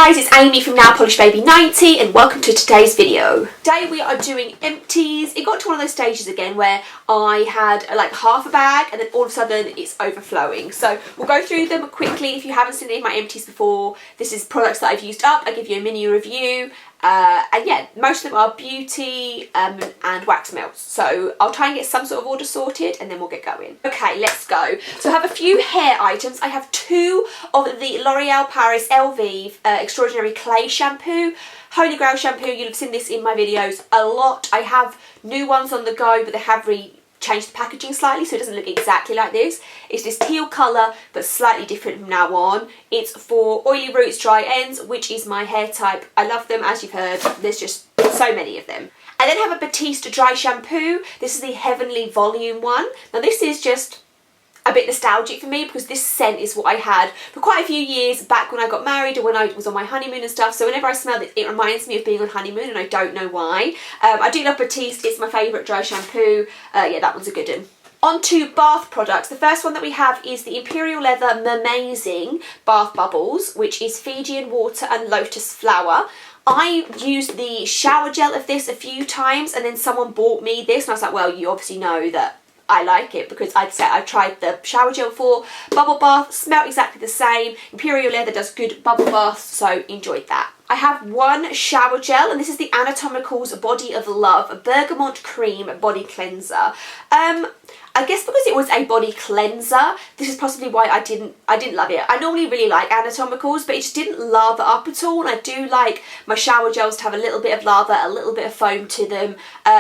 guys, it's Amy from Nail Polish Baby 90 and welcome to today's video. Today we are doing empties. It got to one of those stages again where I had like half a bag and then all of a sudden it's overflowing. So we'll go through them quickly. If you haven't seen any of my empties before, this is products that I've used up. I give you a mini review. And yeah, most of them are beauty and wax melts. So I'll try and get some sort of order sorted and then we'll get going. Okay, let's go. So I have a few hair items. I have two of the L'Oreal Paris Elvive Extraordinary Clay Shampoo. Holy Grail shampoo, you'll have seen this in my videos a lot. I have new ones on the go, but they have changed the packaging slightly so it doesn't look exactly like this. It's this teal colour but slightly different from now on. It's for oily roots, dry ends, which is my hair type. I love them, as you've heard. There's just so many of them. I then have a Batiste dry shampoo. This is the Heavenly Volume one. Now this is just a bit nostalgic for me because this scent is what I had for quite a few years back when I got married or when I was on my honeymoon and stuff. So whenever I smell it, it reminds me of being on honeymoon and I don't know why. I do love Batiste. It's my favourite dry shampoo. Yeah, that one's a good one. On to bath products. The first one that we have is the Imperial Leather Mermazing Bath Bubbles, which is Fijian water and lotus flower. I used the shower gel of this a few times and then someone bought me this and I was like, well, you obviously know that I like it because I'd say I tried the shower gel for bubble bath, smelled exactly the same. Imperial Leather does good bubble baths, so enjoyed that. I have one shower gel and this is the Anatomical's Body of Love Bergamot Cream Body Cleanser. I guess because it was a body cleanser, this is possibly why I didn't love it. I normally really like Anatomicals, but it just didn't lather up at all. And I do like my shower gels to have a little bit of lather, a little bit of foam to them.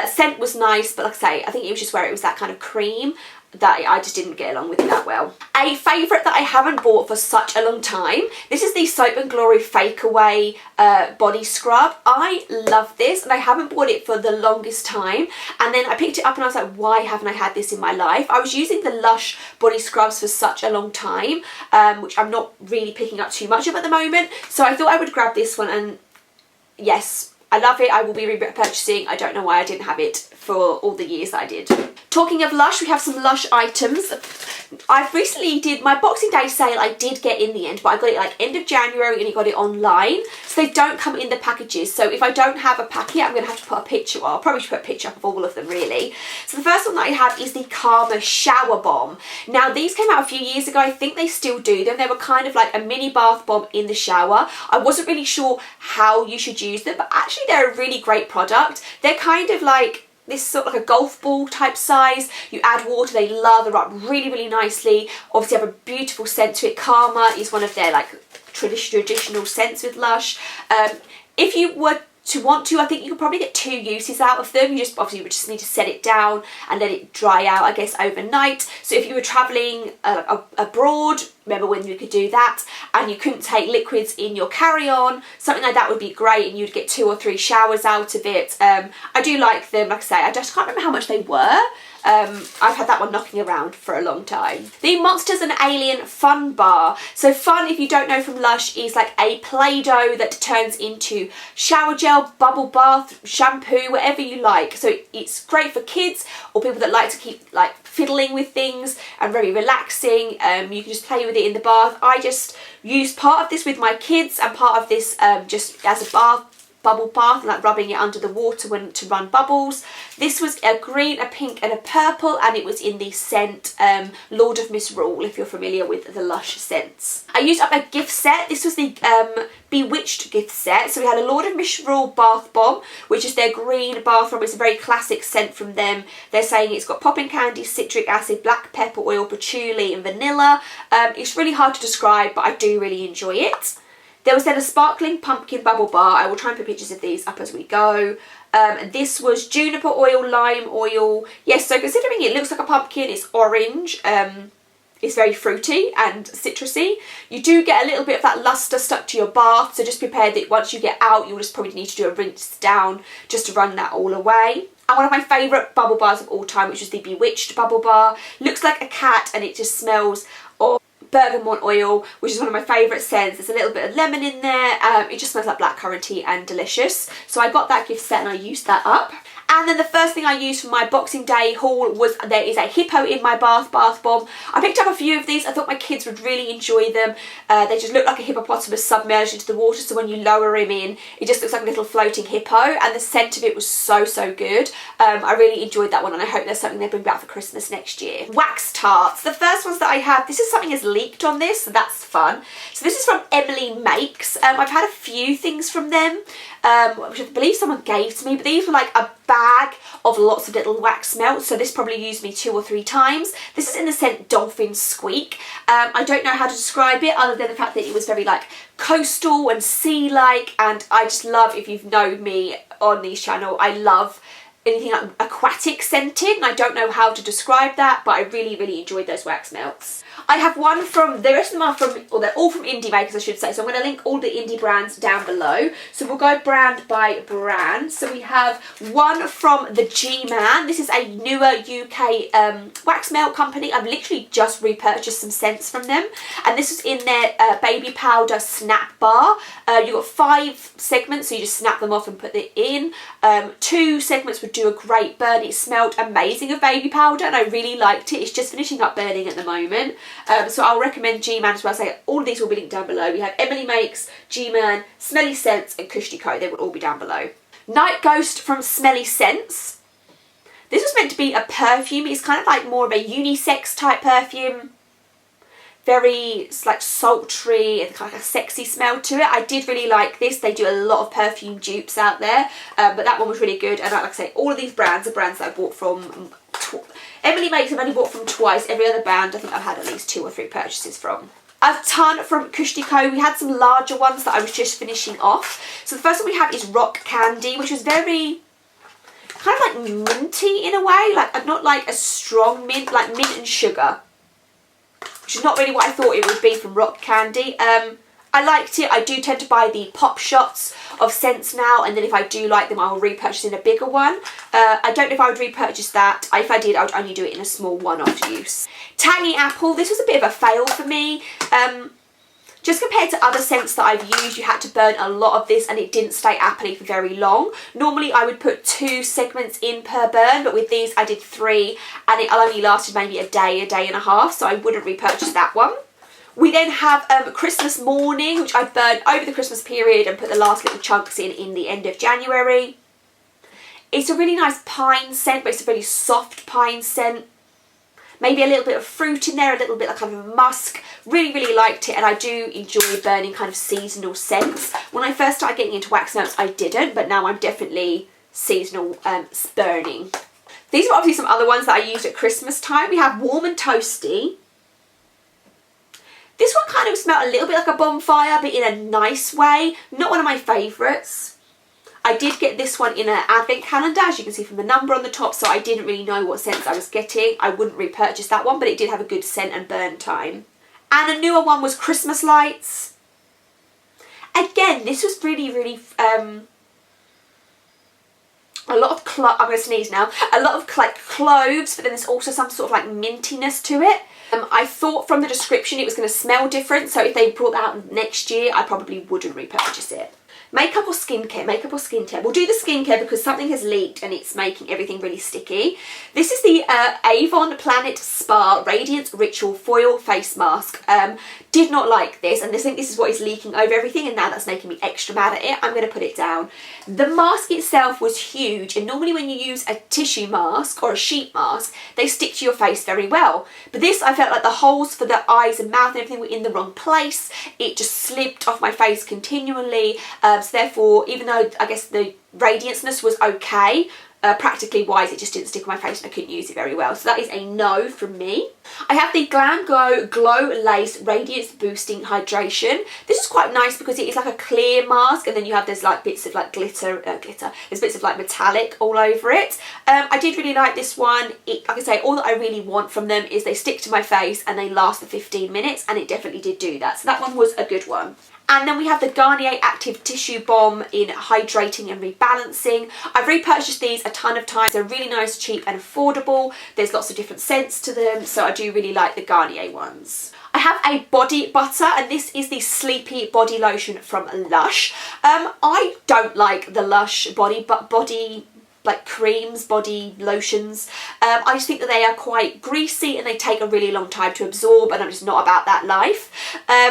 Scent was nice, but like I say, I think it was just where it was that kind of cream that I just didn't get along with it that well. A favourite that I haven't bought for such a long time, this is the Soap and Glory Fake Away body scrub. I love this and I haven't bought it for the longest time, and then I picked it up and I was like, why haven't I had this in my life? I was using the Lush body scrubs for such a long time, which I'm not really picking up too much of at the moment, so I thought I would grab this one and yes, I love it. I will be repurchasing. I don't know why I didn't have it for all the years that I did. Talking of Lush, we have some Lush items. I've recently did my Boxing Day sale. I did get in the end, but I got it like end of January and you got it online. So they don't come in the packages. So if I don't have a packet, I'm going to have to put a picture. Well, I'll probably put a picture up of all of them really. So the first one that I have is the Karma Shower Bomb. Now these came out a few years ago. I think they still do them. They were kind of like a mini bath bomb in the shower. I wasn't really sure how you should use them, but actually they're a really great product. They're kind of like this sort of like a golf ball type size. You add water, they lather up really, really nicely. Obviously have a beautiful scent to it. Karma is one of their like traditional scents with Lush. If you were to want to, I think you could probably get 2 uses out of them. You obviously would just need to set it down and let it dry out, I guess, overnight. So if you were travelling abroad, remember when you could do that, and you couldn't take liquids in your carry-on, something like that would be great and you'd get 2 or 3 showers out of it. I do like them, like I say, I just can't remember how much they were. I've had that one knocking around for a long time. The Monsters and Alien Fun Bar. So Fun, if you don't know from Lush, is like a Play-Doh that turns into shower gel, bubble bath, shampoo, whatever you like. So it's great for kids or people that like to keep like fiddling with things and very relaxing. You can just play with it in the bath. I just use part of this with my kids and part of this just as a bubble bath, like rubbing it under the water to run bubbles. This was a green, a pink and a purple, and it was in the scent Lord of Mishral, if you're familiar with the Lush scents. I used up a gift set. This was the Bewitched gift set. So we had a Lord of Mishral bath bomb, which is their green bath bomb. It's a very classic scent from them. They're saying it's got popping candy, citric acid, black pepper oil, patchouli and vanilla. It's really hard to describe, but I do really enjoy it. There was then a sparkling pumpkin bubble bar. I will try and put pictures of these up as we go. This was juniper oil, lime oil. Yes, so considering it looks like a pumpkin, it's orange. It's very fruity and citrusy. You do get a little bit of that luster stuck to your bath, so just prepare that once you get out, you'll just probably need to do a rinse down just to run that all away. And one of my favourite bubble bars of all time, which is the Bewitched bubble bar. Looks like a cat and it just smells of bergamot oil, which is one of my favourite scents. There's a little bit of lemon in there. It just smells like blackcurranty and delicious. So I got that gift set and I used that up. And then the first thing I used for my Boxing Day haul was, there is a Hippo in my bath bomb. I picked up a few of these. I thought my kids would really enjoy them. They just look like a hippopotamus submerged into the water, so when you lower him in, it just looks like a little floating hippo, and the scent of it was so good. I really enjoyed that one, and I hope there's something they bring back for Christmas next year. Wax Tarts. The first ones that I have, this is something that's leaked on this, so that's fun. So this is from Emily Makes. I've had a few things from them, which I believe someone gave to me, but these were like a bag of lots of little wax melts, so this probably used me 2 or 3 times. This is in the scent Dolphin Squeak. I don't know how to describe it other than the fact that it was very like coastal and sea-like, and I just love, if you've known me on this channel, I love anything like aquatic scented, and I don't know how to describe that, but I really enjoyed those wax melts. I have one from, the rest of them are from, or they're all from indie makers I should say, so I'm going to link all the indie brands down below. So we'll go brand by brand. So we have one from the G-Man. This is a newer UK wax melt company. I've literally just repurchased some scents from them, and this is in their baby powder snap bar. You've got 5 segments, so you just snap them off and put it in. 2 segments would do a great burn. It smelled amazing of baby powder, and I really liked it. It's just finishing up burning at the moment. So I'll recommend G-Man as well. So all of these will be linked down below. We have Emily Makes, G-Man, Smelly Scents, and Kush Co. They will all be down below. Night Ghost from Smelly Scents. This was meant to be a perfume. It's kind of like more of a unisex type perfume. Very like sultry and kind of a sexy smell to it. I did really like this. They do a lot of perfume dupes out there, but that one was really good. And like I say, all of these brands are brands that I bought from. Emily Makes I've only bought from twice. Every other brand I think I've had at least 2 or 3 purchases from. A ton from Kush Co. We had some larger ones that I was just finishing off. So the first one we have is Rock Candy, which was very kind of like minty in a way. Like not like a strong mint, like mint and sugar, which is not really what I thought it would be from Rock Candy. I liked it. I do tend to buy the pop shots of scents now, and then if I do like them, I will repurchase in a bigger one. I don't know if I would repurchase that. If I did, I would only do it in a small one-off use. Tangy Apple. This was a bit of a fail for me. Just compared to other scents that I've used, you had to burn a lot of this and it didn't stay appley for very long. Normally I would put 2 segments in per burn, but with these I did 3, and it only lasted maybe a day and a half, so I wouldn't repurchase that one. We then have Christmas Morning, which I burned over the Christmas period and put the last little chunks in the end of January. It's a really nice pine scent, but it's a really soft pine scent. Maybe a little bit of fruit in there, a little bit like kind of a musk. Really liked it, and I do enjoy burning kind of seasonal scents. When I first started getting into wax melts, I didn't, but now I'm definitely seasonal burning. These are obviously some other ones that I used at Christmas time. We have Warm and Toasty. This one kind of smelled a little bit like a bonfire, but in a nice way. Not one of my favourites. I did get this one in an advent calendar, as you can see from the number on the top, so I didn't really know what scents I was getting. I wouldn't repurchase that one, but it did have a good scent and burn time. And a newer one was Christmas Lights. Again, this was really a lot of I'm going to sneeze now. A lot of like cloves, but then there's also some sort of like mintiness to it. I thought from the description it was going to smell different, so if they brought that out next year, I probably wouldn't repurchase it. Makeup or skincare? Makeup or skincare? We'll do the skincare because something has leaked and it's making everything really sticky. This is the Avon Planet Spa Radiance Ritual Foil Face Mask. Did not like this, and I think this is what is leaking over everything, and now that's making me extra mad at it. I'm going to put it down. The mask itself was huge, and normally when you use a tissue mask or a sheet mask, they stick to your face very well. But this, I felt like the holes for the eyes and mouth and everything were in the wrong place. It just slipped off my face continually. So therefore, even though I guess the radianceness was okay, practically wise, it just didn't stick on my face and I couldn't use it very well. So that is a no from me. I have the Glam Glow Lace Radiance Boosting Hydration. This is quite nice because it is like a clear mask, and then you have there's like bits of like there's bits of like metallic all over it. I did really like this one. Like I say, all that I really want from them is they stick to my face and they last the 15 minutes, and it definitely did do that. So that one was a good one. And then we have the Garnier Active Tissue Balm in Hydrating and Rebalancing. I've repurchased these a ton of times. They're really nice, cheap and affordable. There's lots of different scents to them, so I do really like the Garnier ones. I have a body butter, and this is the Sleepy Body Lotion from Lush. I don't like the Lush body like creams, body lotions. I just think that they are quite greasy and they take a really long time to absorb, and I'm just not about that life.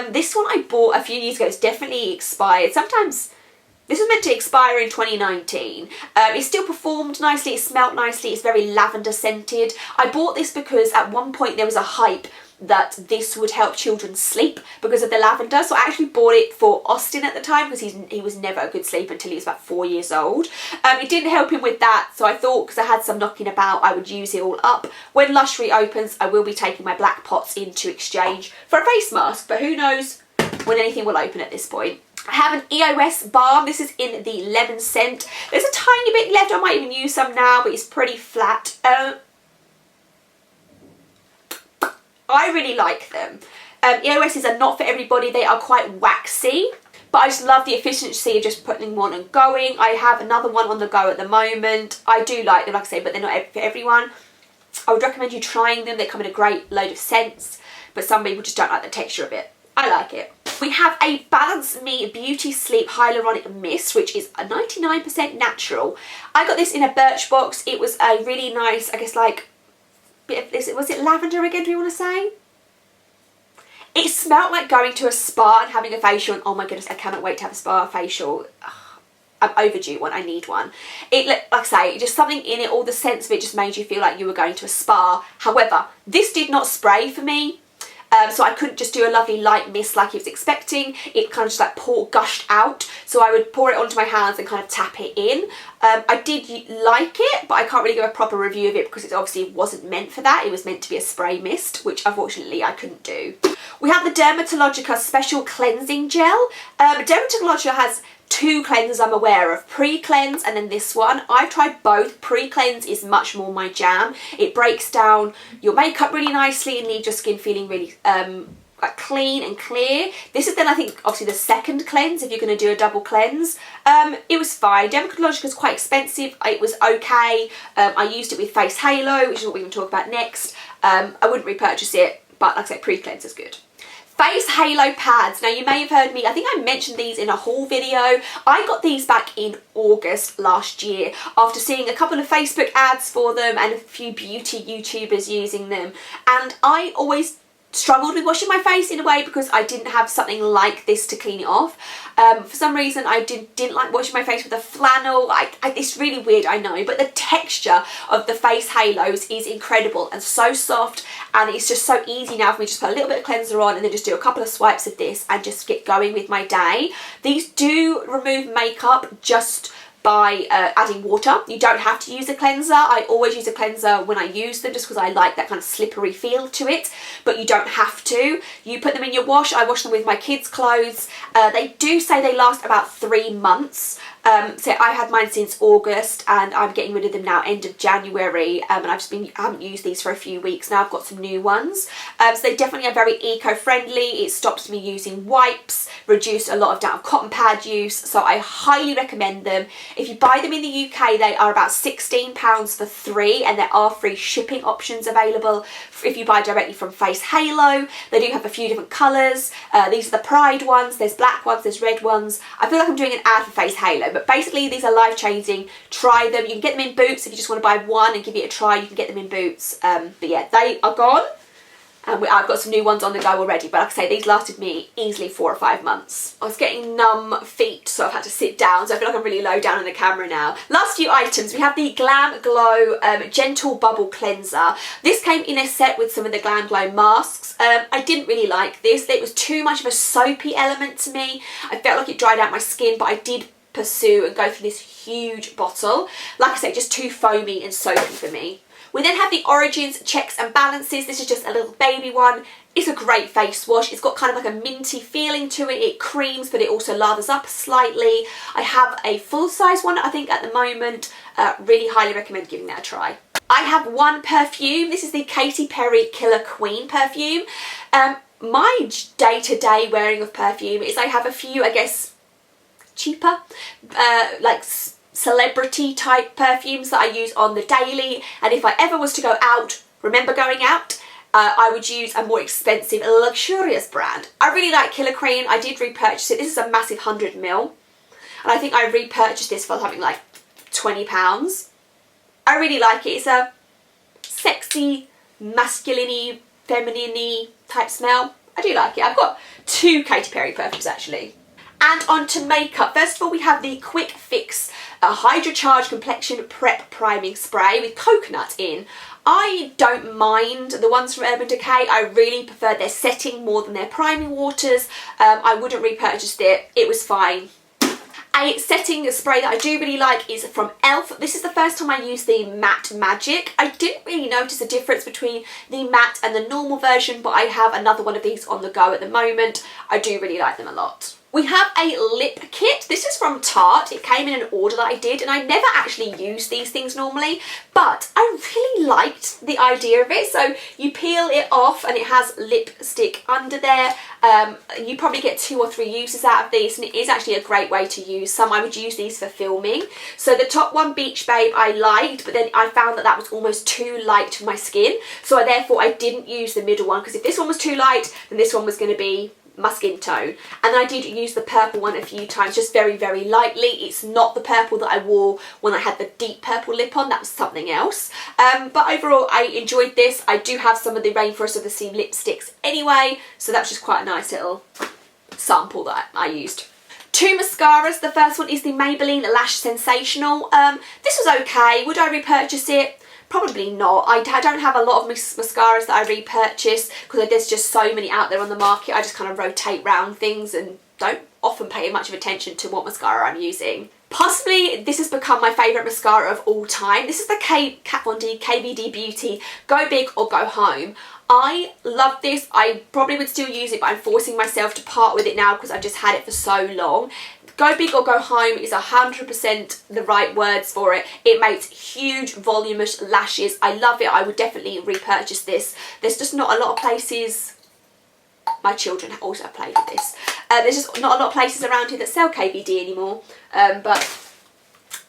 This one I bought a few years ago. It's definitely expired. Sometimes this was meant to expire in 2019. It still performed nicely, it smelled nicely, it's very lavender scented. I bought this because at one point there was a hype that this would help children sleep because of the lavender. So I actually bought it for Austin at the time because he was never a good sleeper until he was about 4 years old. It didn't help him with that, so I thought because I had some knocking about I would use it all up. When Lush reopens, I will be taking my black pots in to exchange for a face mask, but who knows when anything will open at this point. I have an Eos Bar. This is in the lemon scent. There's a tiny bit left. I might even use some now, but it's pretty flat. I really like them. EOS's are not for everybody. They are quite waxy, but I just love the efficiency of just putting one and going. I have another one on the go at the moment. I do like them, like I say, but they're not for everyone. I would recommend you trying them. They come in a great load of scents, but some people just don't like the texture of it. I like it. We have a Balance Me Beauty Sleep Hyaluronic Mist, which is a 99% natural. I got this in a Birchbox. It was a really nice, I guess, like, was it lavender again, do you want to say? It smelled like going to a spa and having a facial, and oh my goodness, I cannot wait to have a spa facial. I'm overdue one, I need one. It, like I say, just something in it, all the scents of it just made you feel like you were going to a spa. However, this did not spray for me. So I couldn't just do a lovely light mist like I was expecting. It kind of just like gushed out. So I would pour it onto my hands and kind of tap it in. I did like it, but I can't really give a proper review of it because it obviously wasn't meant for that. It was meant to be a spray mist, which unfortunately I couldn't do. We have the Dermatological Special Cleansing Gel. Dermatological has two cleansers I'm aware of, pre-cleanse and then this one. I've tried both. Pre-cleanse is much more my jam. It breaks down your makeup really nicely and leaves your skin feeling really like clean and clear. This is then I think obviously the second cleanse if you're going to do a double cleanse. It was fine. Dermatological is quite expensive. It was okay. I used it with Face Halo, which is what we're going to talk about next. I wouldn't repurchase it, but like I said, pre-cleanse is good. Face Halo pads. Now you may have heard me, I think I mentioned these in a haul video. I got these back in August last year after seeing a couple of Facebook ads for them and a few beauty YouTubers using them, and I always struggled with washing my face in a way because I didn't have something like this to clean it off. For some reason I didn't like washing my face with a flannel. It's really weird, I know, but the texture of the Face Halos is incredible and so soft, and it's just so easy now for me to just put a little bit of cleanser on and then just do a couple of swipes of this and just get going with my day. These do remove makeup just by adding water. You don't have to use a cleanser. I always use a cleanser when I use them just because I like that kind of slippery feel to it, but you don't have to. You put them in your wash. I wash them with my kids' clothes. They do say they last about 3 months. So I had mine since August and I'm getting rid of them now end of January, and I haven't used these for a few weeks now. I've got some new ones. So they definitely are very eco-friendly. It stops me using wipes, reduced a lot of down cotton pad use, so I highly recommend them. If you buy them in the UK, they are about £16 for 3, and there are free shipping options available if you buy directly from Face Halo. They do have a few different colours. These are the Pride ones, there's black ones, there's red ones. I feel like I'm doing an ad for Face Halo, but basically these are life-changing. Try them. You can get them in Boots if you just want to buy one and give it a try. You can get them in Boots. But yeah, they are gone. And I've got some new ones on the go already, but like I say, these lasted me easily 4 or 5 months. I was getting numb feet, so I've had to sit down, so I feel like I'm really low down on the camera now. Last few items, we have the Glam Glow Gentle Bubble Cleanser. This came in a set with some of the Glam Glow masks. I didn't really like this. It was too much of a soapy element to me. I felt like it dried out my skin, but I did pursue and go for this huge bottle. Like I say, just too foamy and soapy for me. We then have the Origins Checks and Balances. This is just a little baby one. It's a great face wash. It's got kind of like a minty feeling to it. It creams, but it also lathers up slightly. I have a full-size one, I think, at the moment. Really highly recommend giving that a try. I have one perfume. This is the Katy Perry Killer Queen perfume. My day-to-day wearing of perfume is I have a few, I guess, cheaper, like celebrity type perfumes that I use on the daily, and if I ever was to go out, remember going out, I would use a more expensive, luxurious brand. I really like Killer Queen. I did repurchase it. This is a massive 100ml, and I think I repurchased this for something like £20. I really like it. It's a sexy, masculine-y, feminine-y type smell. I do like it. I've got 2 Katy Perry perfumes actually. And on to makeup. First of all, we have the Quick Fix Hydra Charge Complexion Prep Priming Spray with coconut in. I don't mind the ones from Urban Decay. I really prefer their setting more than their priming waters. I wouldn't repurchase it. It was fine. A setting spray that I do really like is from e.l.f. This is the first time I used the Matte Magic. I didn't really notice a difference between the matte and the normal version, but I have another one of these on the go at the moment. I do really like them a lot. We have a lip kit. This is from Tarts. It came in an order that I did, and I never actually use these things normally, but I really liked the idea of it. So you peel it off and it has lipstick under there. You probably get 2 or 3 uses out of these, and it is actually a great way to use some. I would use these for filming. So the top one, Beach Babe, I liked, but then I found that that was almost too light for my skin. So I didn't use the middle one, because if this one was too light, then this one was going to be my skin tone. And I did use the purple one a few times, just very, very lightly. It's not the purple that I wore when I had the deep purple lip on. That was something else. But overall, I enjoyed this. I do have some of the Rainforest of the Sea lipsticks anyway, so that's just quite a nice little sample that I used. 2 mascaras. The first one is the Maybelline Lash Sensational. This was okay. Would I repurchase it? Probably not. I don't have a lot of mascaras that I repurchase because there's just so many out there on the market. I just kind of rotate round things and don't often pay much of attention to what mascara I'm using. Possibly this has become my favourite mascara of all time. This is the Kat Von D KVD Beauty Go Big or Go Home. I love this. I probably would still use it, but I'm forcing myself to part with it now because I've just had it for so long. Go Big or Go Home is 100% the right words for it. It makes huge voluminous lashes. I love it. I would definitely repurchase this. There's just not a lot of places. My children also played with this. There's just not a lot of places around here that sell KVD anymore, but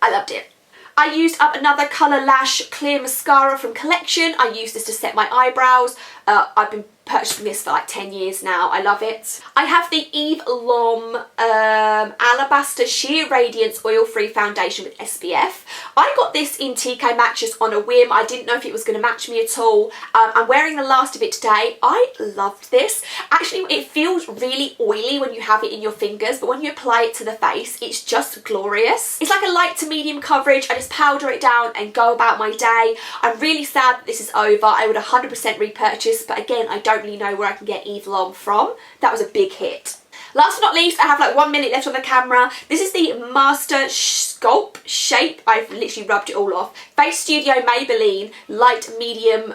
I loved it. I used up another Colour Lash Clear Mascara from Collection. I used this to set my eyebrows. I've been purchasing this for like 10 years now. I love it. I have the Eve Lom Alabaster Sheer Radiance Oil-Free Foundation with SPF. I got this in TK Maxx just on a whim. I didn't know if it was going to match me at all. I'm wearing the last of it today. I loved this. Actually, it feels really oily when you have it in your fingers, but when you apply it to the face, it's just glorious. It's like a light to medium coverage. I just powder it down and go about my day. I'm really sad that this is over. I would 100% repurchase, but again, I don't really know where I can get Eve Lom from. That was a big hit. Last but not least, I have like 1 minute left on the camera. This is the Master Sculpt Shape. I've literally rubbed it all off. Face Studio Maybelline Light Medium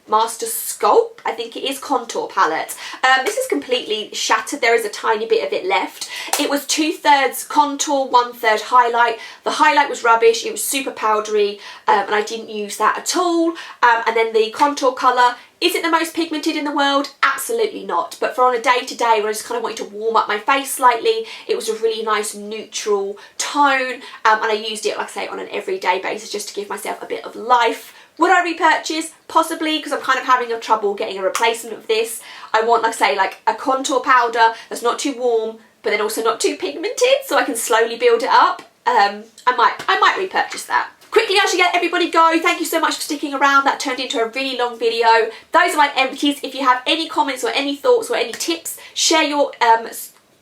Master Sculpt, I think it is, contour palette. This is completely shattered. There is a tiny bit of it left. It was 2/3 contour, 1/3 highlight. The highlight was rubbish. It was super powdery, and I didn't use that at all. And then the contour colour, is it the most pigmented in the world? Absolutely not. But for on a day-to-day where I just kind of wanted to warm up my face slightly, it was a really nice neutral tone, and I used it, like I say, on an everyday basis just to give myself a bit of life. Would I repurchase? Possibly, because I'm kind of having trouble getting a replacement of this. I want, like I say, like a contour powder that's not too warm, but then also not too pigmented, so I can slowly build it up. I might repurchase that. Quickly, I should let everybody go. Thank you so much for sticking around. That turned into a really long video. Those are my empties. If you have any comments or any thoughts or any tips, share your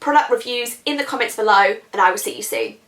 product reviews in the comments below, and I will see you soon.